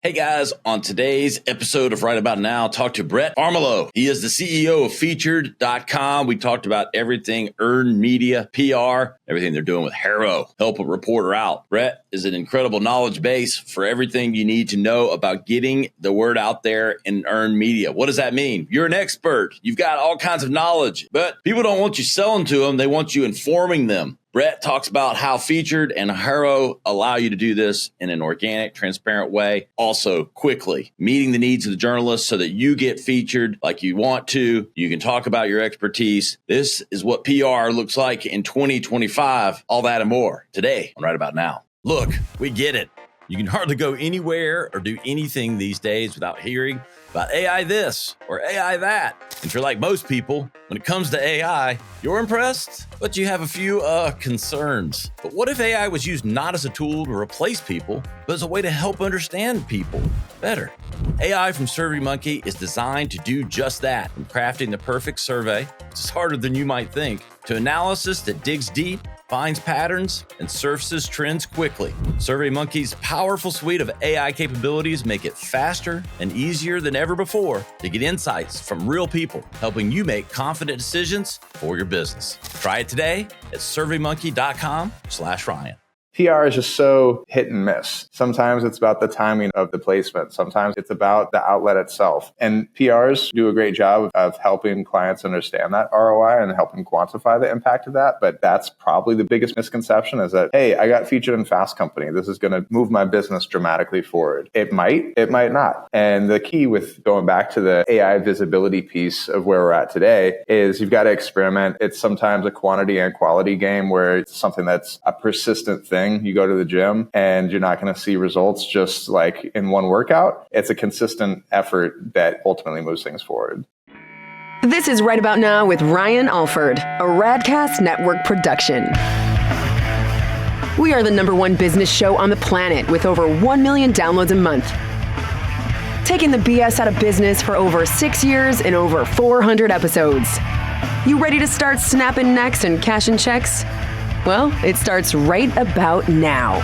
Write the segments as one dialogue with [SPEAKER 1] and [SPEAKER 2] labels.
[SPEAKER 1] Hey guys, on today's episode of Right About Now, talk to Brett Farmiloe. He is the CEO of Featured.com. We talked about everything earned media, PR, everything they're doing with HARO, help a reporter out. Brett is an incredible knowledge base for everything you need to know about getting the word out there in earned media. What does that mean? You're an expert. You've got all kinds of knowledge, but people don't want you selling to them. They want you informing them. Brett talks about how Featured and HARO allow you to do this in an organic, transparent way. Also, quickly, meeting the needs of the journalists so that you get featured like you want to. You can talk about your expertise. This is what PR looks like in 2025. All that and more today on Right About Now. Look, we get it. You can hardly go anywhere or do anything these days without hearing about AI this or AI that. And if you're like most people, when it comes to AI, you're impressed, but you have a few concerns. But what if AI was used not as a tool to replace people, but as a way to help understand people better? AI from SurveyMonkey is designed to do just that, from crafting the perfect survey, which is harder than you might think, to analysis that digs deep, finds patterns, and surfaces trends quickly. SurveyMonkey's powerful suite of AI capabilities make it faster and easier than ever before to get insights from real people, helping you make confident decisions for your business. Try it today at surveymonkey.com/Ryan.
[SPEAKER 2] PR is just so hit and miss. Sometimes it's about the timing of the placement. Sometimes it's about the outlet itself. And PRs do a great job of helping clients understand that ROI and helping quantify the impact of that. But that's probably the biggest misconception is that, hey, I got featured in Fast Company. This is going to move my business dramatically forward. It might not. And the key with going back to the AI visibility piece of where we're at today is you've got to experiment. It's sometimes a quantity and quality game where it's something that's a persistent thing. You go to the gym and you're not going to see results just like in one workout. It's a consistent effort that ultimately moves things forward.
[SPEAKER 3] This is Right About Now with Ryan Alford, a Radcast Network production. We are the #1 business show on the planet with over 1 million downloads a month. Taking the BS out of business for over 6 years and over 400 episodes. You ready to start snapping necks and cashing checks? Well, it starts right about now.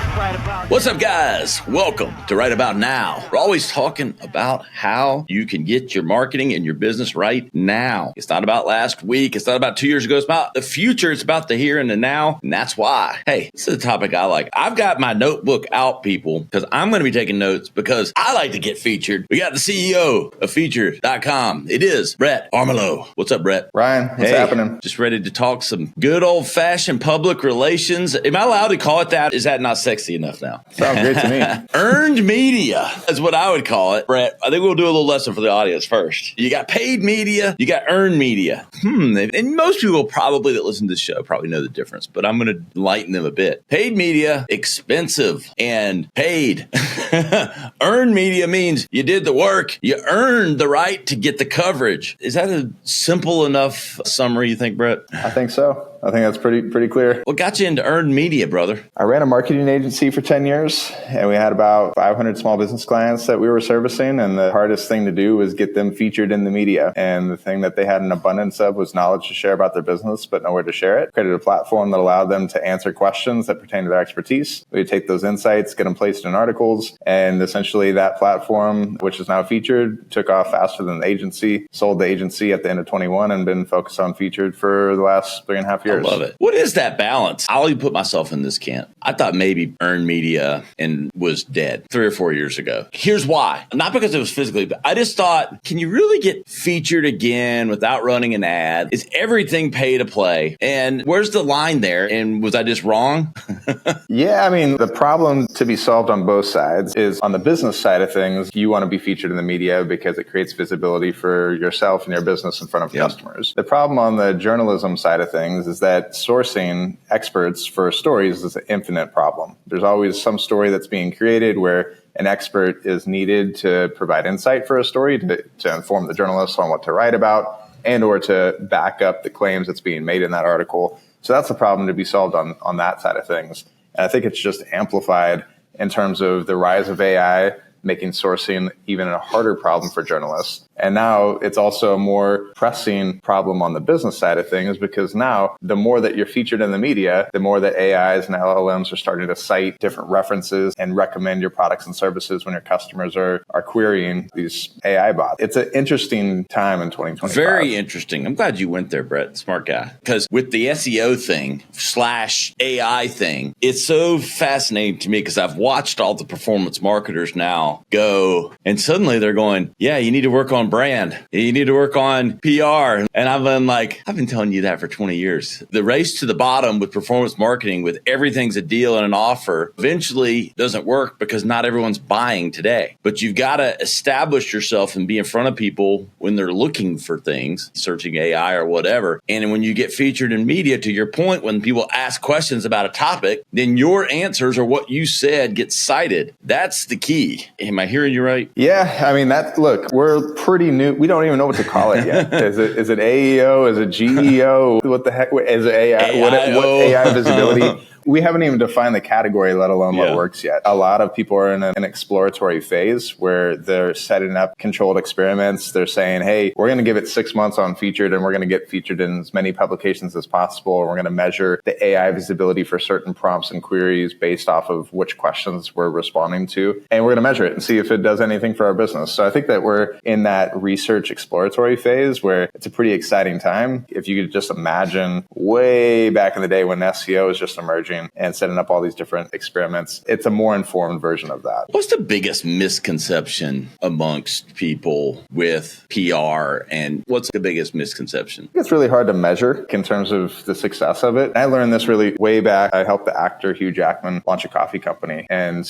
[SPEAKER 1] What's up, guys? Welcome to Right About Now. We're always talking about how you can get your marketing and your business right now. It's not about last week. It's not about 2 years ago. It's about the future. It's about the here and the now. And that's why, hey, this is a topic I like. I've got my notebook out, people, because I'm going to be taking notes because I like to get featured. We got the CEO of Featured.com. It is Brett Farmiloe. What's up, Brett?
[SPEAKER 2] Ryan, what's happening?
[SPEAKER 1] Just ready to talk some good old-fashioned public relations. Am I allowed to call it that? Is that not sexy enough now?
[SPEAKER 2] Sounds great to me.
[SPEAKER 1] Earned media is what I would call it. Brett, I think we'll do a little lesson for the audience first. You got paid media, you got earned media. And most people probably that listen to this show probably know the difference, but I'm going to enlighten them a bit. Paid media, expensive and paid. Earned media means you did the work, you earned the right to get the coverage. Is that a simple enough summary, you think, Brett?
[SPEAKER 2] I think so. I think that's pretty clear.
[SPEAKER 1] What got you into earned media, brother?
[SPEAKER 2] I ran a marketing agency for 10 years, and we had about 500 small business clients that we were servicing, and the hardest thing to do was get them featured in the media. And the thing that they had an abundance of was knowledge to share about their business, but nowhere to share it. Created a platform that allowed them to answer questions that pertain to their expertise. We take those insights, get them placed in articles, and essentially that platform, which is now Featured, took off faster than the agency, sold the agency at the end of 21, and been focused on Featured for the last 3.5 years.
[SPEAKER 1] I love it. What is that balance? I'll even put myself in this camp. I thought maybe earned media and was dead 3 or 4 years ago. Here's why. Not because it was physically, but I just thought, can you really get featured again without running an ad? Is everything pay to play? And where's the line there? And was I just wrong?
[SPEAKER 2] Yeah, I mean, the problem to be solved on both sides is on the business side of things, you want to be featured in the media because it creates visibility for yourself and your business in front of customers. The problem on the journalism side of things is that sourcing experts for stories is an infinite problem. There's always some story that's being created where an expert is needed to provide insight for a story to inform the journalist on what to write about and or to back up the claims that's being made in that article. So that's a problem to be solved on that side of things. And I think it's just amplified in terms of the rise of AI, making sourcing even a harder problem for journalists. And now it's also a more pressing problem on the business side of things, because now the more that you're featured in the media, the more that AIs and LLMs are starting to cite different references and recommend your products and services when your customers are querying these AI bots. It's an interesting time in 2025.
[SPEAKER 1] Very interesting. I'm glad you went there, Brett. Smart guy. Because with the SEO thing / AI thing, it's so fascinating to me because I've watched all the performance marketers now go, and suddenly they're going, yeah, you need to work on brand. You need to work on PR. And I've been telling you that for 20 years. The race to the bottom with performance marketing, with everything's a deal and an offer, eventually doesn't work because not everyone's buying today. But you've got to establish yourself and be in front of people when they're looking for things, searching AI or whatever. And when you get featured in media, to your point, when people ask questions about a topic, then your answers or what you said gets cited. That's the key. Am I hearing you right?
[SPEAKER 2] Yeah. I mean, look, we're pretty new. We don't even know what to call it yet. Is it AEO? Is it GEO? What the heck? Is it AI? What AI visibility? We haven't even defined the category, let alone what works yet. A lot of people are in an exploratory phase where they're setting up controlled experiments. They're saying, hey, we're going to give it 6 months on featured, and we're going to get featured in as many publications as possible. We're going to measure the AI visibility for certain prompts and queries based off of which questions we're responding to. And we're going to measure it and see if it does anything for our business. So I think that we're in that research exploratory phase where it's a pretty exciting time. If you could just imagine way back in the day when SEO was just emerging and setting up all these different experiments, it's a more informed version of that.
[SPEAKER 1] What's the biggest misconception amongst people with PR, and what's the biggest misconception?
[SPEAKER 2] It's really hard to measure in terms of the success of it. I learned this really way back. I helped the actor Hugh Jackman launch a coffee company, and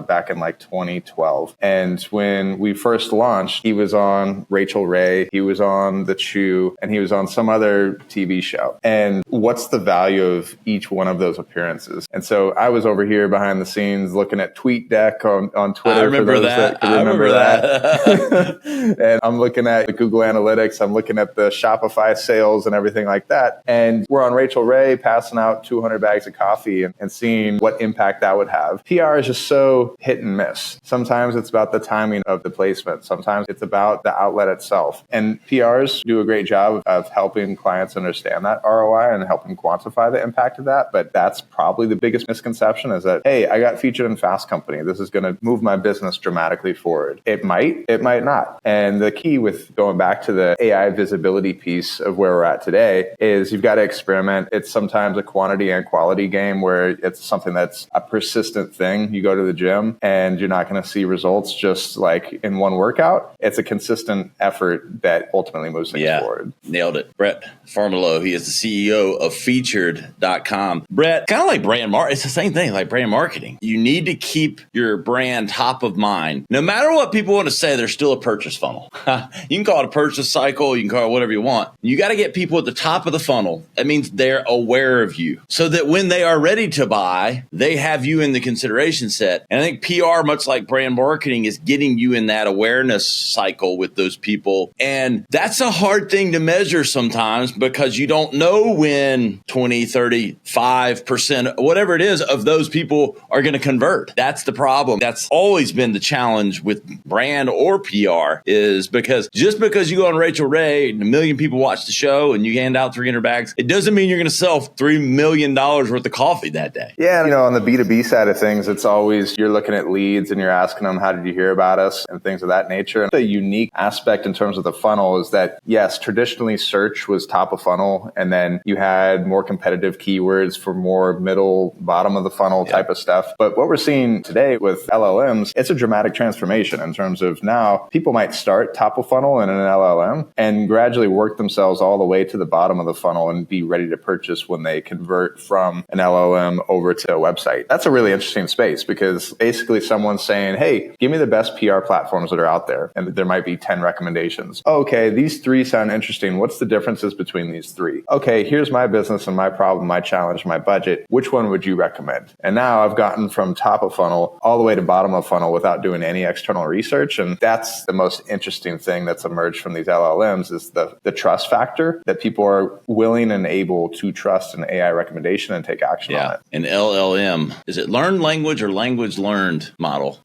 [SPEAKER 2] back in like 2012. And when we first launched, he was on Rachel Ray, he was on The Chew, and he was on some other TV show. And what's the value of each one of those appearances? And so I was over here behind the scenes looking at TweetDeck on Twitter.
[SPEAKER 1] I remember that.
[SPEAKER 2] I remember that. And I'm looking at the Google Analytics. I'm looking at the Shopify sales and everything like that. And we're on Rachel Ray passing out 200 bags of coffee and seeing what impact that would have. PR is just so hit and miss. Sometimes it's about the timing of the placement. Sometimes it's about the outlet itself. And PRs do a great job of helping clients understand that ROI and helping quantify the impact of that. But that's probably the biggest misconception, is that, hey, I got featured in Fast Company. This is going to move my business dramatically forward. It might not. And the key with going back to the AI visibility piece of where we're at today is you've got to experiment. It's sometimes a quantity and quality game where it's something that's a persistent thing. You go to the gym and you're not going to see results just like in one workout. It's a consistent effort that ultimately moves things forward.
[SPEAKER 1] Nailed it. Brett Farmiloe, he is the CEO of Featured.com. Brett, kind of like brand marketing, it's the same thing like brand marketing. You need to keep your brand top of mind. No matter what people want to say, there's still a purchase funnel. You can call it a purchase cycle. You can call it whatever you want. You got to get people at the top of the funnel. That means they're aware of you so that when they are ready to buy, they have you in the consideration set. And I think PR, much like brand marketing, is getting you in that awareness cycle with those people. And that's a hard thing to measure sometimes because you don't know when 20, 35%, whatever it is, of those people are going to convert. That's the problem. That's always been the challenge with brand or PR, is because just because you go on Rachel Ray and 1 million people watch the show and you hand out 300 bags, it doesn't mean you're going to sell $3 million worth of coffee that day.
[SPEAKER 2] Yeah. On the B2B side of things, it's always, you're looking at leads and you're asking them, how did you hear about us, and things of that nature. The unique aspect in terms of the funnel is that, yes, traditionally search was top of funnel, and then you had more competitive keywords for more middle, bottom of the funnel type of stuff. But what we're seeing today with LLMs, it's a dramatic transformation in terms of now people might start top of funnel in an LLM and gradually work themselves all the way to the bottom of the funnel and be ready to purchase when they convert from an LLM over to a website. That's a really interesting space because basically someone's saying, hey, give me the best PR platforms that are out there. And there might be 10 recommendations. Okay, these 3 sound interesting. What's the differences between these 3? Okay, here's my business and my problem, my challenge, my budget. which one would you recommend? And now I've gotten from top of funnel all the way to bottom of funnel without doing any external research. And that's the most interesting thing that's emerged from these LLMs is the trust factor, that people are willing and able to trust an AI recommendation and take action on it.
[SPEAKER 1] An LLM, is it learned language or language learned model?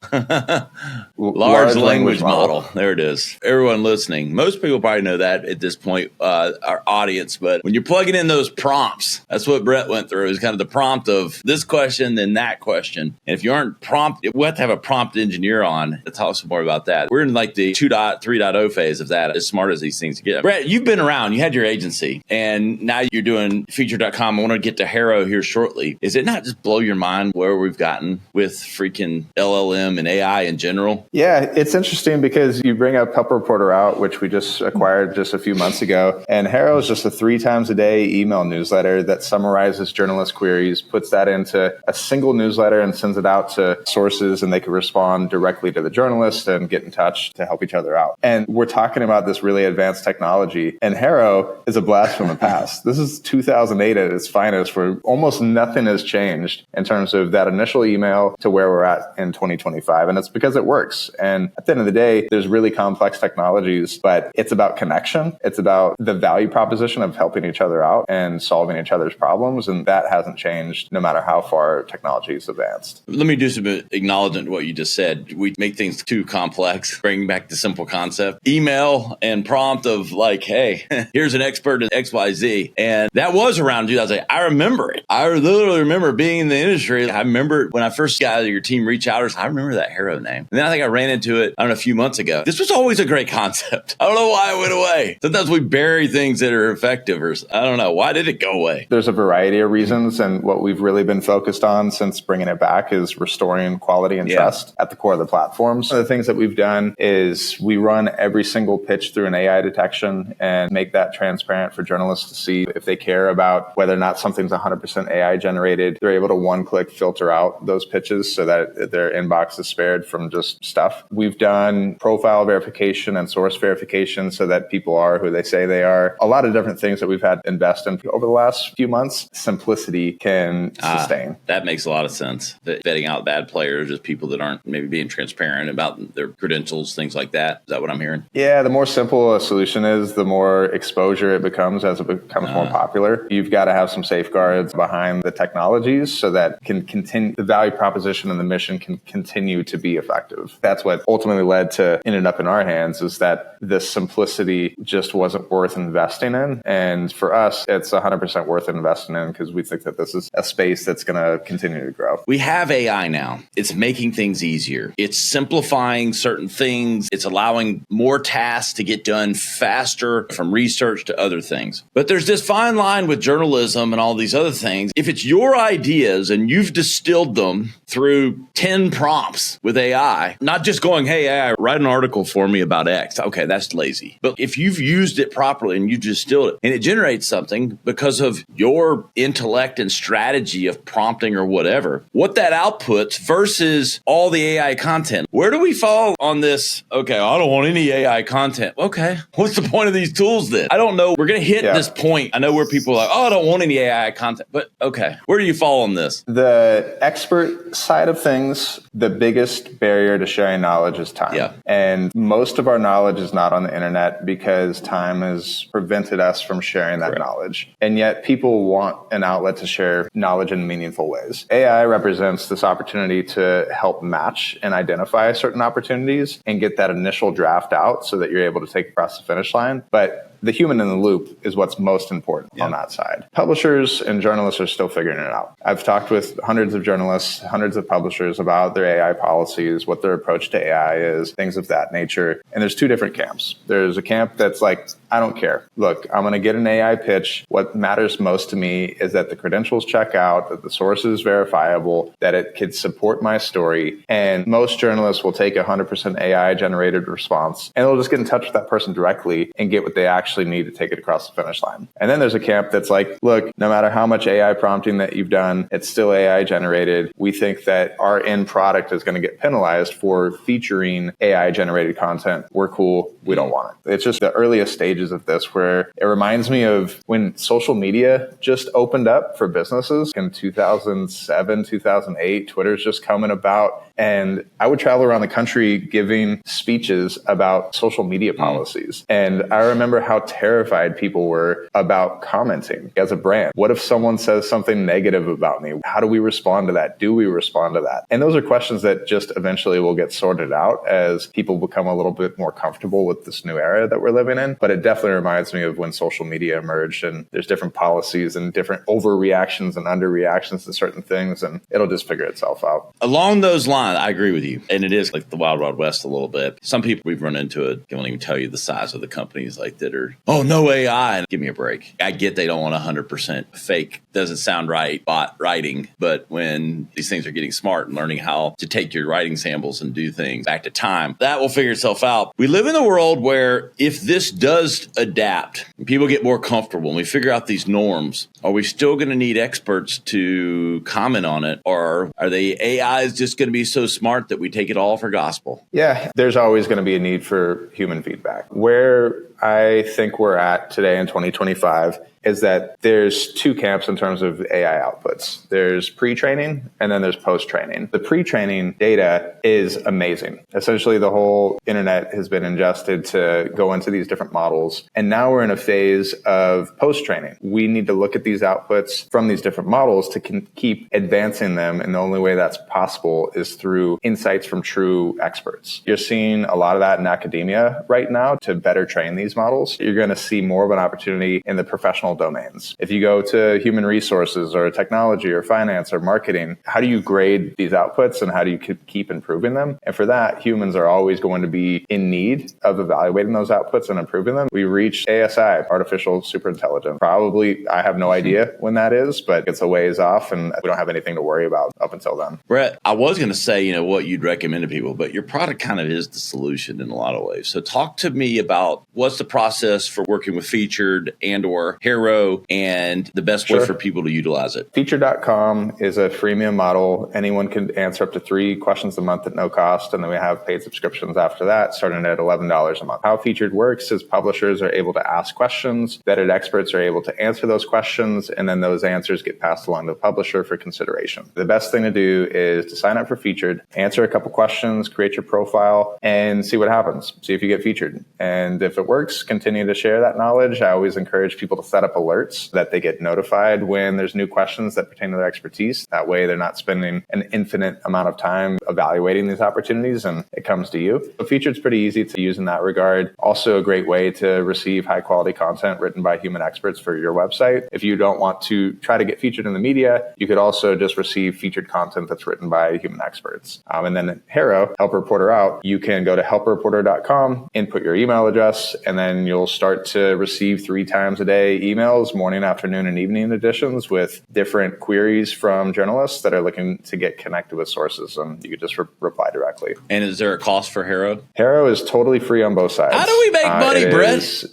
[SPEAKER 1] Large language model. There it is. Everyone listening, most people probably know that at this point, our audience, but when you're plugging in those prompts, that's what Brett went through, is kind of the prompt of this question, then that question. And if you aren't prompt, we'll have to have a prompt engineer on to talk some more about that. We're in like the 2.3.0 phase of that, as smart as these things get. Brett, you've been around, you had your agency, and now you're doing Featured.com. I want to get to HARO here shortly. Is it not just blow your mind where we've gotten with freaking LLM and AI in general?
[SPEAKER 2] Yeah, it's interesting because you bring up Help Reporter Out, which we just acquired just a few months ago. And HARO is just a 3 times a day email newsletter that summarizes journalist queries, puts that into a single newsletter and sends it out to sources, and they can respond directly to the journalist and get in touch to help each other out. And we're talking about this really advanced technology, and HARO is a blast from the past. This is 2008 at its finest, where almost nothing has changed in terms of that initial email to where we're at in 2025. And it's because it works. And at the end of the day, there's really complex technologies, but it's about connection. It's about the value proposition of helping each other out and solving each other's problems. And that hasn't changed no matter how far technology is advanced.
[SPEAKER 1] Let me do some acknowledgement to what you just said. We make things too complex, bring back the simple concept. Email and prompt of like, hey, here's an expert in XYZ. And that was around 2008. I remember it. I literally remember being in the industry. I remember when I first got your team reach out, I remember that HARO name. And then I think I ran into it, I don't know, a few months ago. This was always a great concept. I don't know why it went away. Sometimes we bury things that are effective, or I don't know. Why did it go away?
[SPEAKER 2] There's a variety of reasons. And what we've really been focused on since bringing it back is restoring quality and trust at the core of the platforms. One of the things that we've done is we run every single pitch through an AI detection and make that transparent for journalists to see if they care about whether or not something's 100% AI generated. They're able to one-click filter out those pitches so that their inbox is spared from just stuff. We've done profile verification and source verification so that people are who they say they are. A lot of different things that we've had to invest in over the last few months. Simplicity can sustain.
[SPEAKER 1] That makes a lot of sense. Vetting out bad players, just people that aren't maybe being transparent about their credentials, things like that. Is that what I'm hearing?
[SPEAKER 2] Yeah, the more simple a solution is, the more exposure it becomes as it becomes more popular. You've got to have some safeguards behind the technologies so that can continue, the value proposition and the mission can continue to be effective. That's what ultimately led to ended up in our hands, is that the simplicity just wasn't worth investing in. And for us, it's 100% worth investing in because we think that this is a space that's going to continue to grow.
[SPEAKER 1] We have AI now. It's making things easier. It's simplifying certain things. It's allowing more tasks to get done faster, from research to other things. But there's this fine line with journalism and all these other things. If it's your ideas and you've distilled them through 10 prompts with AI, not just going, hey, AI, write an article for me about X. Okay, that's lazy. But if you've used it properly and you distilled it and it generates something because of your intellect and strategy of prompting or whatever, what that outputs versus all the AI content, where do we fall on this? Okay, I don't want any AI content. Okay, what's the point of these tools then? I don't know. We're going to hit this point. I know where people are like, oh, I don't want any AI content. But okay, where do you fall on this?
[SPEAKER 2] The expert side of things, the biggest barrier to sharing knowledge is time.
[SPEAKER 1] Yeah.
[SPEAKER 2] And most of our knowledge is not on the internet because time has prevented us from sharing that knowledge. And yet people want an outlet to share knowledge in meaningful ways. AI represents this opportunity to help match and identify certain opportunities and get that initial draft out so that you're able to take it across the finish line. But the human in the loop is what's most important on that side. Publishers and journalists are still figuring it out. I've talked with hundreds of journalists, hundreds of publishers about their AI policies, what their approach to AI is, things of that nature. And there's two different camps. There's a camp that's like, I don't care. Look, I'm going to get an AI pitch. What matters most to me is that the credentials check out, that the source is verifiable, that it could support my story. And most journalists will take 100% AI generated response and they'll just get in touch with that person directly and get what they actually need to take it across the finish line. And then there's a camp that's like, look, no matter how much AI prompting that you've done, it's still AI generated. We think that our end product is going to get penalized for featuring AI generated content. We're cool. We don't want it. It's just the earliest stages stages of this where it reminds me of when social media just opened up for businesses in 2007, 2008. Twitter's just coming about. And I would travel around the country giving speeches about social media policies. And I remember how terrified people were about commenting as a brand. What if someone says something negative about me? How do we respond to that? Do we respond to that? And those are questions that just eventually will get sorted out as people become a little bit more comfortable with this new era that we're living in. But it definitely reminds me of when social media emerged, and there's different policies and different overreactions and underreactions to certain things, and it'll just figure itself out.
[SPEAKER 1] Along those lines, I agree with you. And it is like the wild, wild west a little bit. Some people we've run into it, they won't even tell you the size of the companies like that are, oh, no AI. And give me a break. I get they don't want 100% fake. Doesn't sound right, bot writing. But when these things are getting smart and learning how to take your writing samples and do things back to time, that will figure itself out. We live in a world where if this does adapt, people get more comfortable and we figure out these norms, are we still going to need experts to comment on it? Or are the AIs just going to be so smart that we take it all for gospel?
[SPEAKER 2] Yeah, there's always going to be a need for human feedback. Where I think we're at today in 2025 is that there's two camps in terms of AI outputs. There's pre-training and then there's post-training. The pre-training data is amazing. Essentially, the whole internet has been ingested to go into these different models. And now we're in a phase of post-training. We need to look at these outputs from these different models to keep advancing them. And the only way that's possible is through insights from true experts. You're seeing a lot of that in academia right now to better train these models. You're going to see more of an opportunity in the professional domains. If you go to human resources or technology or finance or marketing, how do you grade these outputs and how do you keep improving them? And for that, humans are always going to be in need of evaluating those outputs and improving them. We reached ASI, artificial superintelligence. Probably, I have no idea when that is, but it's a ways off and we don't have anything to worry about up until then.
[SPEAKER 1] Brett, I was going to say, what you'd recommend to people, but your product kind of is the solution in a lot of ways. So talk to me about what's the process for working with Featured and or HARO and the best way for people to utilize it.
[SPEAKER 2] Featured.com is a freemium model. Anyone can answer up to 3 questions a month at no cost. And then we have paid subscriptions after that, starting at $11 a month. How Featured works is publishers are able to ask questions, vetted experts are able to answer those questions, and then those answers get passed along to the publisher for consideration. The best thing to do is to sign up for Featured, answer a couple questions, create your profile, and see what happens. See if you get featured. And if it works, continue to share that knowledge. I always encourage people to set up alerts that they get notified when there's new questions that pertain to their expertise. That way they're not spending an infinite amount of time evaluating these opportunities and it comes to you. So Featured's pretty easy to use in that regard. Also a great way to receive high quality content written by human experts for your website. If you don't want to try to get featured in the media, you could also just receive featured content that's written by human experts. And then HARO, Help a Reporter Out, you can go to helpareporter.com, input your email address, and then you'll start to receive 3 times a day emails, morning, afternoon, and evening editions with different queries from journalists that are looking to get connected with sources. And you could just reply directly.
[SPEAKER 1] And is there a cost for HARO?
[SPEAKER 2] HARO is totally free on both sides.
[SPEAKER 1] How do we make money, Brett?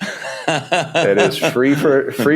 [SPEAKER 2] It is free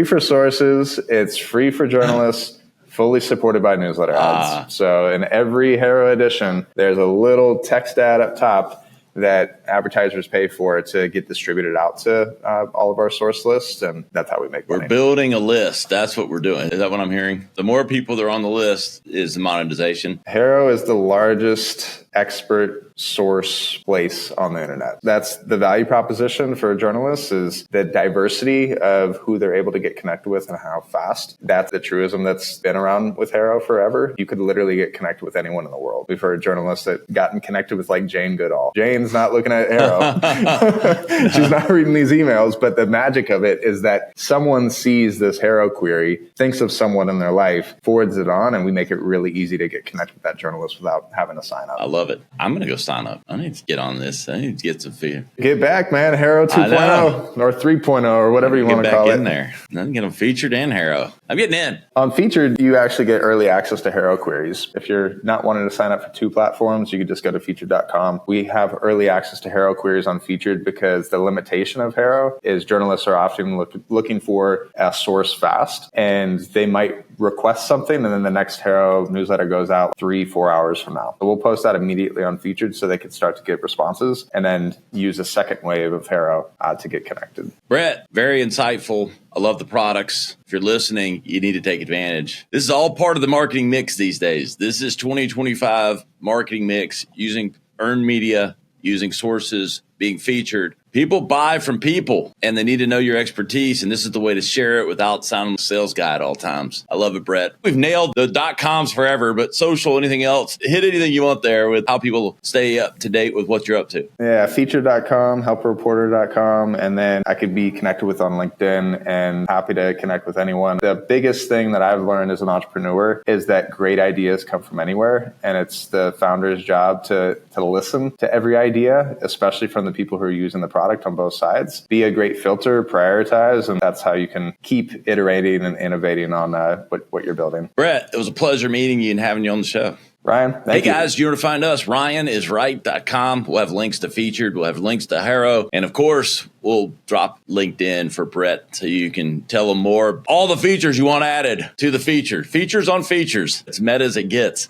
[SPEAKER 2] for sources. It's free for journalists. Fully supported by newsletter ads. So in every HARO edition, there's a little text ad up top that advertisers pay for to get distributed out to all of our source lists, and that's how we make money.
[SPEAKER 1] We're building a list. That's what we're doing. Is that what I'm hearing? The more people that are on the list is the monetization.
[SPEAKER 2] HARO is the largest expert source place on the internet. That's the value proposition for journalists, is the diversity of who they're able to get connected with and how fast. That's the truism that's been around with HARO forever. You could literally get connected with anyone in the world. We've heard journalists that gotten connected with like Jane Goodall. Jane's not looking at HARO. She's not reading these emails, but the magic of it is that someone sees this HARO query, thinks of someone in their life, forwards it on, and we make it really easy to get connected with that journalist without having to sign up.
[SPEAKER 1] I love it. I'm going to go sign up. I need to get on this. I need to get some fear.
[SPEAKER 2] Get back, man. HARO 2.0 or 3.0 or whatever you want to call it.
[SPEAKER 1] Get back in there. I'm getting Featured and HARO. I'm getting in.
[SPEAKER 2] On Featured, you actually get early access to HARO queries. If you're not wanting to sign up for 2 platforms, you could just go to featured.com. We have early access to HARO queries on Featured because the limitation of HARO is journalists are often looking for a source fast, and they might request something, and then the next HARO newsletter goes out 3-4 hours from now. So we'll post that immediately on Featured so they can start to get responses and then use a second wave of HARO to get connected.
[SPEAKER 1] Brett, very insightful. I love the products. If you're listening, you need to take advantage. This is all part of the marketing mix these days. This is 2025 marketing mix, using earned media, using sources, being featured. People buy from people, and they need to know your expertise, and this is the way to share it without sounding like a sales guy at all times. I love it, Brett. We've nailed the .coms forever, but social, anything else, hit anything you want there with how people stay up to date with what you're up to.
[SPEAKER 2] Yeah, featured.com, helpreporter.com, and then I could be connected with on LinkedIn, and happy to connect with anyone. The biggest thing that I've learned as an entrepreneur is that great ideas come from anywhere, and it's the founder's job to listen to every idea, especially from the people who are using the product on both sides. Be a great filter, prioritize, and that's how you can keep iterating and innovating on what you're building.
[SPEAKER 1] Brett, it was a pleasure meeting you and having you on the show.
[SPEAKER 2] Ryan, thank you.
[SPEAKER 1] Hey guys, you want to find us? RyanIsRight.com. We'll have links to Featured. We'll have links to HARO. And of course, we'll drop LinkedIn for Brett so you can tell him more. All the features you want added to the feature. Features on features. It's meta as it gets.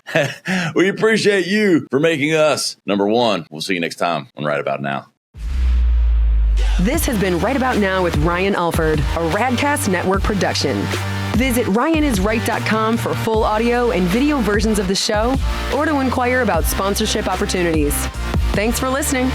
[SPEAKER 1] We appreciate you for making us number one. We'll see you next time on Right About Now.
[SPEAKER 3] This has been Right About Now with Ryan Alford, a Radcast Network production. Visit ryanisright.com for full audio and video versions of the show or to inquire about sponsorship opportunities. Thanks for listening.